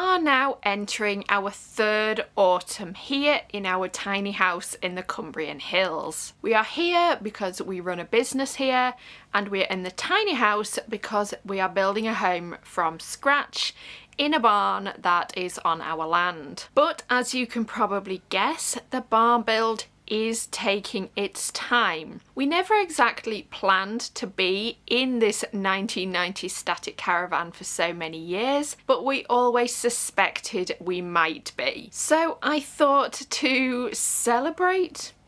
are now entering our third autumn here in our tiny house in the Cumbrian hills. We are here because we run a business here, and we're in the tiny house because we are building a home from scratch in a barn that is on our land. But as you can probably guess, the barn build is taking its time. We never exactly planned to be in this 1990s static caravan for so many years, but we always suspected we might be. So I thought to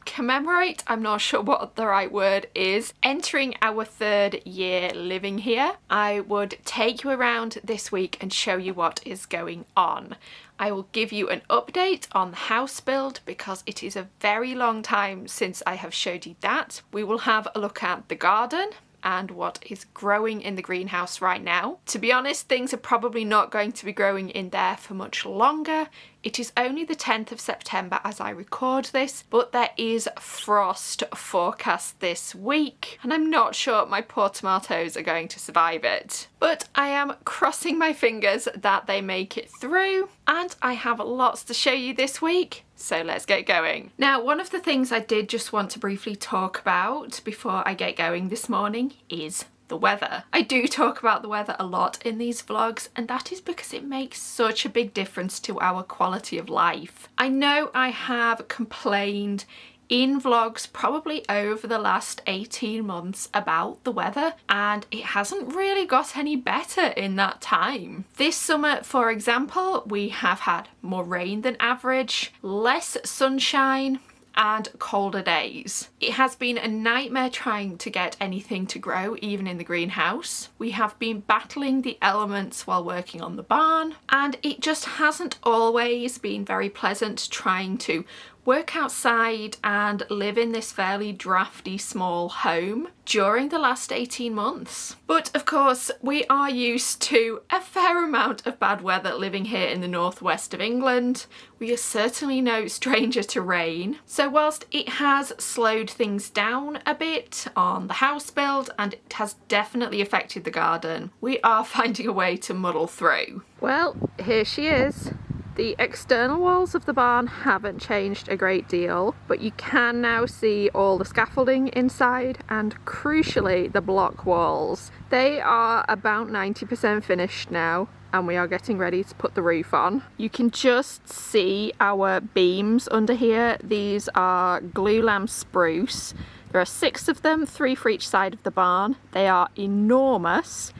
commemorate, I'm not sure what the right word is, entering our third year living here, I would take you around this week and show you what is going on. I will give you an update on the house build because it is a very long time since I have showed you that. We will have a look at the garden and what is growing in the greenhouse right now. To be honest, things are probably not going to be growing in there for much longer. It is only the 10th of September as I record this, but there is frost forecast this week, and I'm not sure my poor tomatoes are going to survive it. But I am crossing my fingers that they make it through, and I have lots to show you this week. So let's get going. Now, one of the things I did just want to briefly talk about before I get going this morning is the weather. I do talk about the weather a lot in these vlogs, and that is because it makes such a big difference to our quality of life. I know I have complained in vlogs probably over the last 18 months about the weather, and it hasn't really got any better in that time. This summer, for example, we have had more rain than average, less sunshine, and colder days. It has been a nightmare trying to get anything to grow, even in the greenhouse. We have been battling the elements while working on the barn, and it just hasn't always been very pleasant trying to work outside and live in this fairly drafty small home during the last 18 months. But of course, we are used to a fair amount of bad weather living here in the northwest of England. We are certainly no stranger to rain. So whilst it has slowed things down a bit on the house build, and it has definitely affected the garden, we are finding a way to muddle through. Well, here she is. The external walls of the barn haven't changed a great deal, but you can now see all the scaffolding inside, and crucially the block walls. They are about 90% finished now, and we are getting ready to put the roof on. You can just see our beams under here. These are glulam spruce. There are 6 of them, 3 for each side of the barn. They are enormous.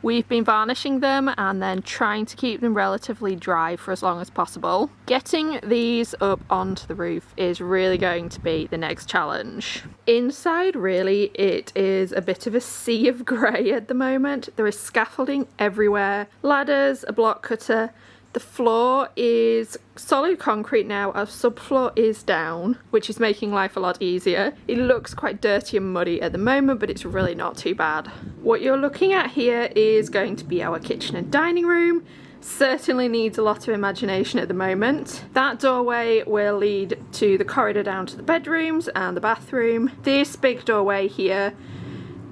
We've been varnishing them and then trying to keep them relatively dry for as long as possible. Getting these up onto the roof is really going to be the next challenge. Inside, really, it is a bit of a sea of grey at the moment. There is scaffolding everywhere, ladders, a block cutter. The floor is solid concrete now, our subfloor is down, which is making life a lot easier. It looks quite dirty and muddy at the moment, but it's really not too bad. What you're looking at here is going to be our kitchen and dining room. Certainly needs a lot of imagination at the moment. That doorway will lead to the corridor down to the bedrooms and the bathroom. This big doorway here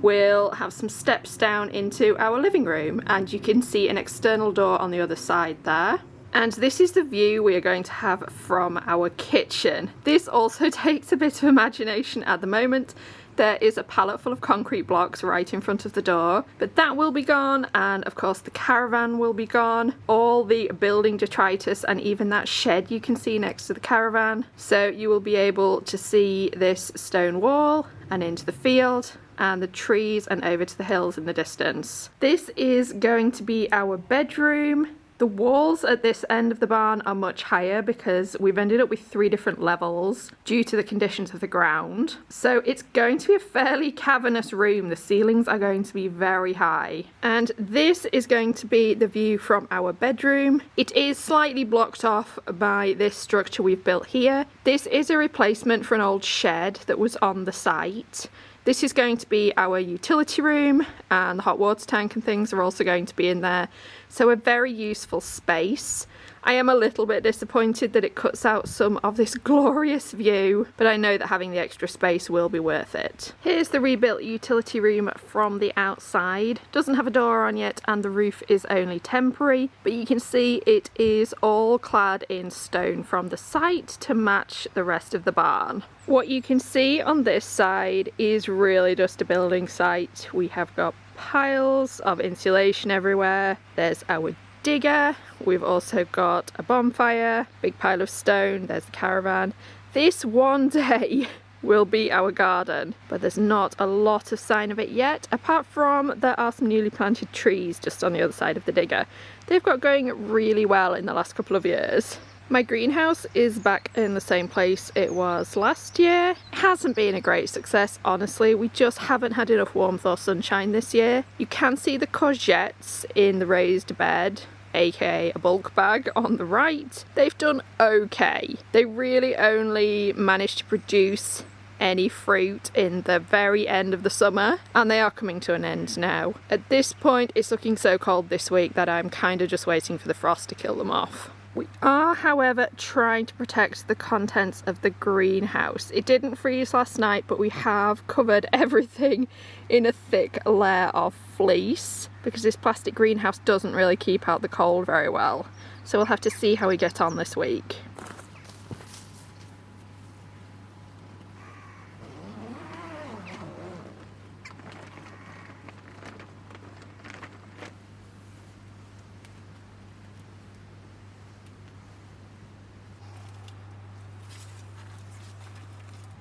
will have some steps down into our living room, and you can see an external door on the other side there. And this is the view we are going to have from our kitchen. This also takes a bit of imagination at the moment. There is a pallet full of concrete blocks right in front of the door, but that will be gone, and of course the caravan will be gone, all the building detritus, and even that shed you can see next to the caravan. So you will be able to see this stone wall and into the field and the trees and over to the hills in the distance. This is going to be our bedroom. The walls at this end of the barn are much higher because we've ended up with 3 different levels due to the conditions of the ground. So it's going to be a fairly cavernous room. The ceilings are going to be very high. And this is going to be the view from our bedroom. It is slightly blocked off by this structure we've built here. This is a replacement for an old shed that was on the site. This is going to be our utility room, and the hot water tank and things are also going to be in there. So a very useful space. I am a little bit disappointed that it cuts out some of this glorious view, but I know that having the extra space will be worth it. Here's the rebuilt utility room from the outside. Doesn't have a door on yet and the roof is only temporary, but you can see it is all clad in stone from the site to match the rest of the barn. What you can see on this side is really just a building site. We have got piles of insulation everywhere. There's our digger. We've also got a bonfire, big pile of stone, there's the caravan. This one day will be our garden, but there's not a lot of sign of it yet, apart from there are some newly planted trees just on the other side of the digger. They've got going really well in the last couple of years. My greenhouse is back in the same place it was last year. It hasn't been a great success, honestly. We just haven't had enough warmth or sunshine this year. You can see the courgettes in the raised bed, aka a bulk bag on the right. They've done okay. They really only managed to produce any fruit in the very end of the summer, and they are coming to an end now. At this point, it's looking so cold this week that I'm kind of just waiting for the frost to kill them off. We are, however, trying to protect the contents of the greenhouse. It didn't freeze last night, but we have covered everything in a thick layer of fleece because this plastic greenhouse doesn't really keep out the cold very well. So we'll have to see how we get on this week.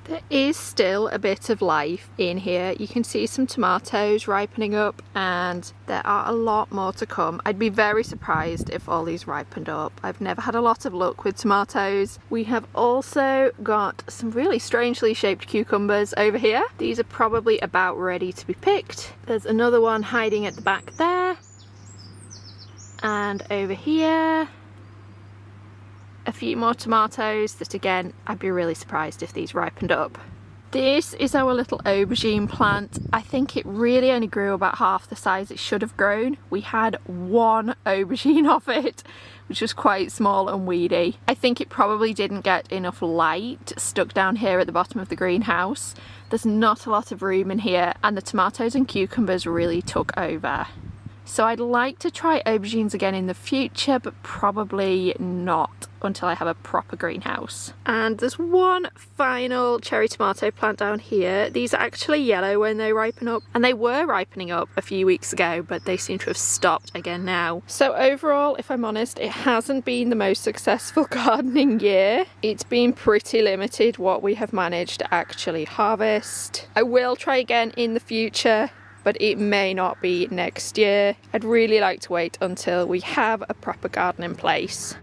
There is still a bit of life in here. You can see some tomatoes ripening up and there are a lot more to come. I'd be very surprised if all these ripened up. I've never had a lot of luck with tomatoes. We have also got some really strangely shaped cucumbers over here. These are probably about ready to be picked. There's another one hiding at the back there. And over here, a few more tomatoes that, again, I'd be really surprised if these ripened up. This is our little aubergine plant. I think it really only grew about half the size it should have grown. We had one aubergine off it, which was quite small and weedy. I think it probably didn't get enough light stuck down here at the bottom of the greenhouse. There's not a lot of room in here and the tomatoes and cucumbers really took over. So I'd like to try aubergines again in the future, but probably not until I have a proper greenhouse. And there's one final cherry tomato plant down here. These are actually yellow when they ripen up, and they were ripening up a few weeks ago, but they seem to have stopped again now. So overall, if I'm honest, it hasn't been the most successful gardening year. It's been pretty limited what we have managed to actually harvest. I will try again in the future, but it may not be next year. I'd really like to wait until we have a proper garden in place.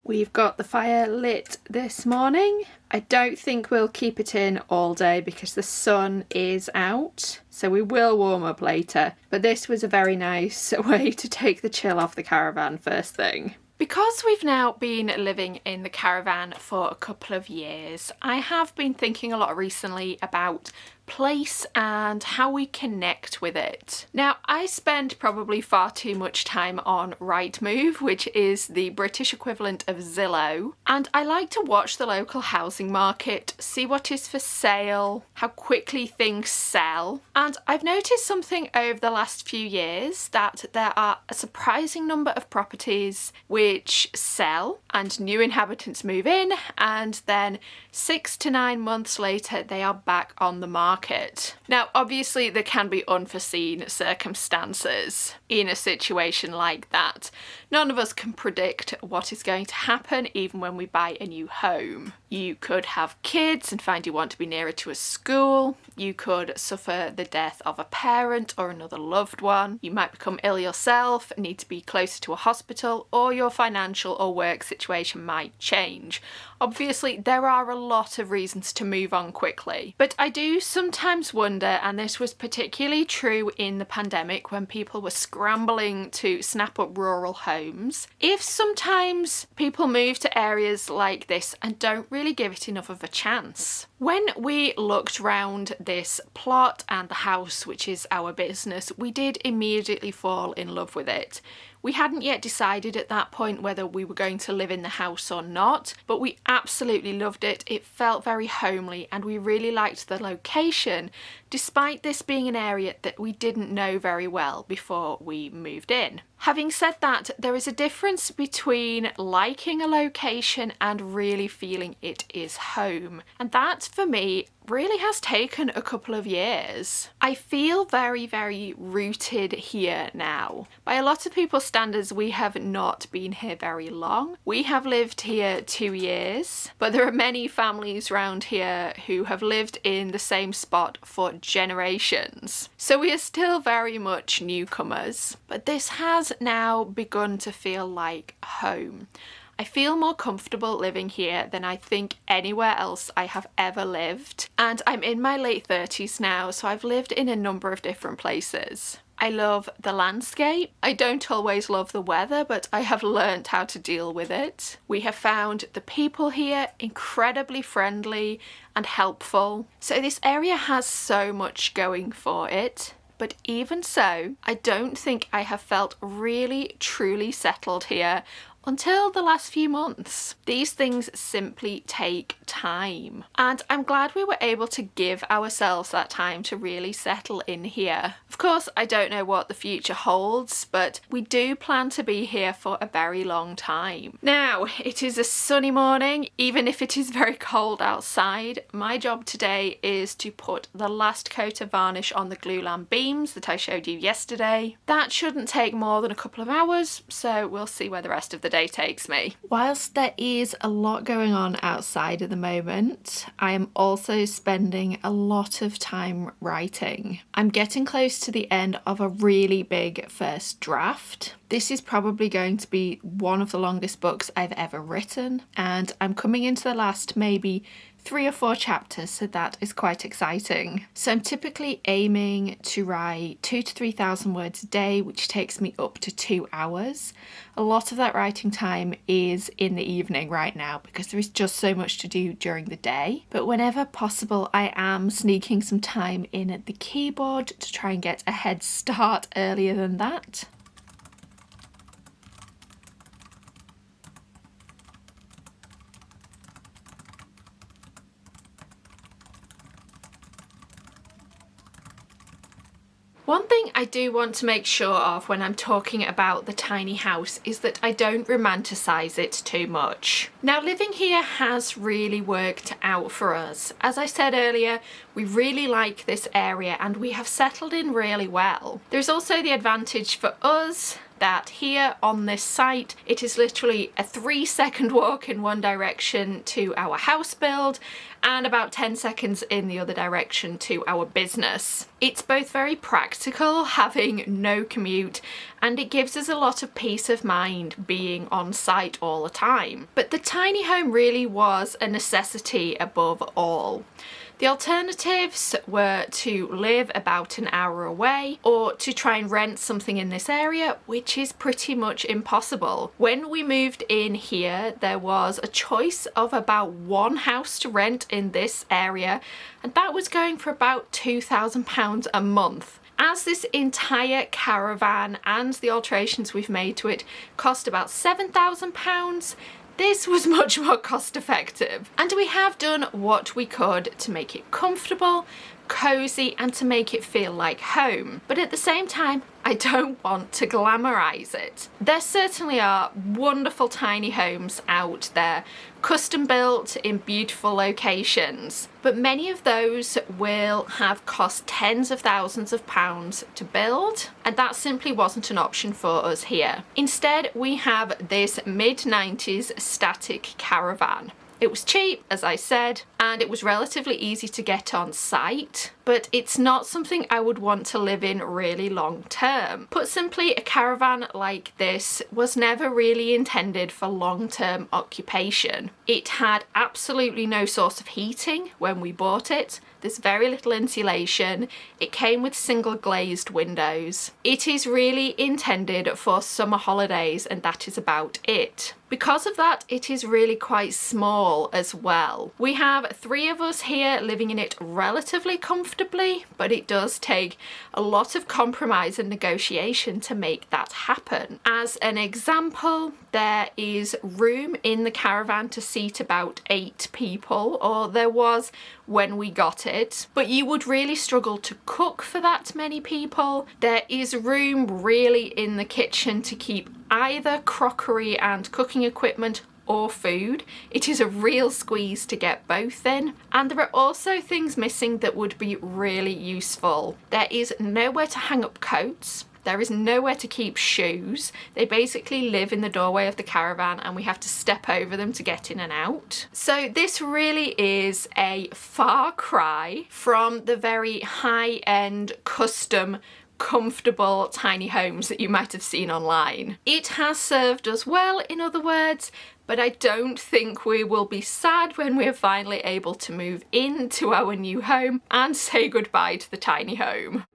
We've got the fire lit this morning. I don't think we'll keep it in all day because the sun is out, so we will warm up later. But this was a very nice way to take the chill off the caravan first thing. Because we've now been living in the caravan for a couple of years, I have been thinking a lot recently about place and how we connect with it. Now, I spend probably far too much time on Rightmove, which is the British equivalent of Zillow, and I like to watch the local housing market, see what is for sale, how quickly things sell, and I've noticed something over the last few years, that there are a surprising number of properties which sell and new inhabitants move in, and then 6 to 9 months later they are back on the market. Now, obviously there can be unforeseen circumstances in a situation like that. None of us can predict what is going to happen even when we buy a new home. You could have kids and find you want to be nearer to a school. You could suffer the death of a parent or another loved one. You might become ill yourself, need to be closer to a hospital, or your financial or work situation might change. Obviously, there are a lot of reasons to move on quickly, but I do sometimes wonder, and this was particularly true in the pandemic when people were scrambling to snap up rural homes, if sometimes people move to areas like this and don't really give it enough of a chance. When we looked round this plot and the house, which is our business, we did immediately fall in love with it. We hadn't yet decided at that point whether we were going to live in the house or not, but we absolutely loved it. It felt very homely and we really liked the location, despite this being an area that we didn't know very well before we moved in. Having said that, there is a difference between liking a location and really feeling it is home. And that, for me, really has taken a couple of years. I feel very, very rooted here now. By a lot of people's standards, we have not been here very long. We have lived here 2 years, but there are many families around here who have lived in the same spot for generations. So we are still very much newcomers, but this has now begun to feel like home. I feel more comfortable living here than I think anywhere else I have ever lived, and I'm in my late 30s now, so I've lived in a number of different places. I love the landscape. I don't always love the weather, but I have learned how to deal with it. We have found the people here incredibly friendly and helpful. So this area has so much going for it. But even so, I don't think I have felt really truly settled here until the last few months. These things simply take time, and I'm glad we were able to give ourselves that time to really settle in here. Of course, I don't know what the future holds, but we do plan to be here for a very long time. Now, it is a sunny morning, even if it is very cold outside. My job today is to put the last coat of varnish on the glulam beams that I showed you yesterday. That shouldn't take more than a couple of hours, so we'll see where the rest of the day takes me. Whilst there is a lot going on outside at the moment, I am also spending a lot of time writing. I'm getting close to the end of a really big first draft. This is probably going to be one of the longest books I've ever written, and I'm coming into the last maybe 3 or 4 chapters, so that is quite exciting. So I'm typically aiming to write 2,000 to 3,000 words a day, which takes me up to 2 hours. A lot of that writing time is in the evening right now because there is just so much to do during the day. But whenever possible, I am sneaking some time in at the keyboard to try and get a head start earlier than that. One thing I do want to make sure of when I'm talking about the tiny house is that I don't romanticize it too much. Now, living here has really worked out for us. As I said earlier, we really like this area and we have settled in really well. There's also the advantage for us that here on this site, it is literally a 3-second walk in one direction to our house build and about 10 seconds in the other direction to our business. It's both very practical, having no commute, and it gives us a lot of peace of mind being on site all the time. But the tiny home really was a necessity above all. The alternatives were to live about an hour away or to try and rent something in this area, which is pretty much impossible. When we moved in here, there was a choice of about one house to rent in this area, and that was going for about £2,000 a month. As this entire caravan and the alterations we've made to it cost about £7,000, this was much more cost effective. And we have done what we could to make it comfortable, cozy, and to make it feel like home. But at the same time, I don't want to glamorize it. There certainly are wonderful tiny homes out there, custom built in beautiful locations, but many of those will have cost tens of thousands of pounds to build, and that simply wasn't an option for us here. Instead, we have this mid-90s static caravan. It was cheap, as I said, and it was relatively easy to get on site, but it's not something I would want to live in really long term. Put simply, a caravan like this was never really intended for long-term occupation. It had absolutely no source of heating when we bought it. There's very little insulation. It came with single glazed windows. It is really intended for summer holidays, and that is about it. Because of that, it is really quite small as well. We have 3 of us here living in it relatively comfortably, but it does take a lot of compromise and negotiation to make that happen. As an example, there is room in the caravan to seat about 8 people, or there was when we got it, but you would really struggle to cook for that many people. There is room really in the kitchen to keep either crockery and cooking equipment or food. It is a real squeeze to get both in, and there are also things missing that would be really useful. There is nowhere to hang up coats. There is nowhere to keep shoes. They basically live in the doorway of the caravan and we have to step over them to get in and out. So this really is a far cry from the very high-end, custom, comfortable tiny homes that you might have seen online. It has served us well, in other words, but I don't think we will be sad when we're finally able to move into our new home and say goodbye to the tiny home.